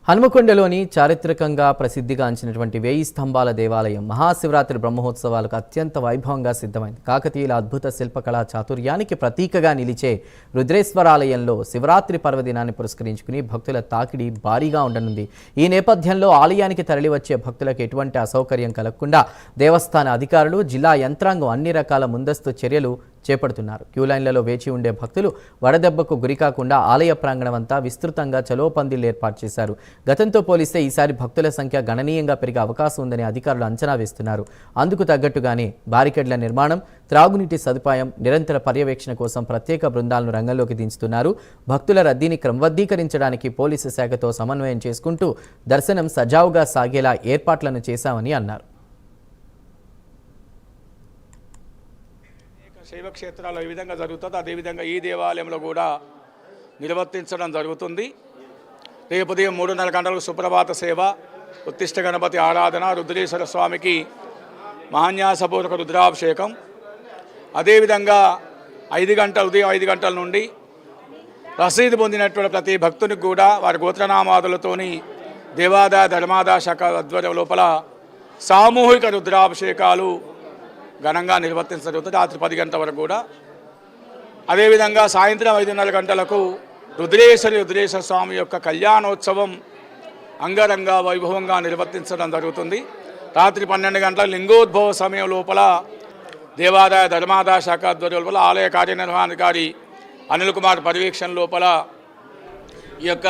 హనుమకొండలోని చారిత్రకంగా ప్రసిద్ధిగాంచినటువంటి 1000 స్తంభాల దేవాలయం మహాశివరాత్రి బ్రహ్మోత్సవాలకు అత్యంత వైభవంగా సిద్ధమైంది. కాకతీయుల అద్భుత శిల్పకళా చాతుర్యానికి ప్రతీకగా నిలిచే రుద్రేశ్వరాలయంలో శివరాత్రి పర్వదినాన్ని పురస్కరించుకుని భక్తుల తాకిడి భారీగా ఉండనుంది. ఈ నేపథ్యంలో ఆలయానికి తరలివచ్చే భక్తులకు ఎటువంటి అసౌకర్యం కలగకుండా దేవస్థాన అధికారులు, జిల్లా యంత్రాంగం అన్ని రకాల ముందస్తు చర్యలు చేపడుతున్నారు. క్యూలైన్లలో వేచి ఉండే భక్తులు వడదెబ్బకు గురికాకుండా ఆలయ ప్రాంగణమంతా విస్తృతంగా చలో పందిళ్లు ఏర్పాటు చేశారు. గతంతో పోలిస్తే ఈసారి భక్తుల సంఖ్య గణనీయంగా పెరిగే అవకాశం ఉందని అధికారులు అంచనా వేస్తున్నారు. అందుకు తగ్గట్టుగానే బారికేడ్ల నిర్మాణం, త్రాగునీటి సదుపాయం, నిరంతర పర్యవేక్షణ కోసం ప్రత్యేక బృందాలను రంగంలోకి దించుతున్నారు. భక్తుల రద్దీని క్రమబద్ధీకరించడానికి పోలీసు శాఖతో సమన్వయం చేసుకుంటూ దర్శనం సజావుగా సాగేలా ఏర్పాట్లను చేశామని అన్నారు. శైవ క్షేత్రాల్లో ఏ విధంగా జరుగుతుందో అదేవిధంగా ఈ దేవాలయంలో కూడా నిర్వర్తించడం జరుగుతుంది. రేపు ఉదయం 3:30 గంటలకు సుప్రభాత సేవ, ఉత్తిష్ట గణపతి ఆరాధన, రుద్రేశ్వర స్వామికి మహాన్యాసపూర్వక రుద్రాభిషేకం. అదేవిధంగా ఉదయం 5 గంటల నుండి రసీదు పొందినటువంటి ప్రతి భక్తునికి కూడా వారి గోత్రనామాదులతోని దేవాదాయ ధర్మాదాయ శాఖ ఆధ్వర్యం లోపల సామూహిక రుద్రాభిషేకాలు ఘనంగా నిర్వర్తించబడుతుంది. రాత్రి 10 గంటల వరకు కూడా. అదేవిధంగా సాయంత్రం 5:30 గంటలకు రుద్రేశ్వర స్వామి యొక్క కళ్యాణోత్సవం అంగరంగ వైభవంగా నిర్వర్తించడం జరుగుతుంది. రాత్రి 12 గంటల లింగోద్భవ సమయం లోపల దేవాదాయ ధర్మాదాయ శాఖ ఆధ్వర్యం లోపల ఆలయ కార్యనిర్వహణాధికారి అనిల్ కుమార్ పర్యవేక్షణ లోపల ఈ యొక్క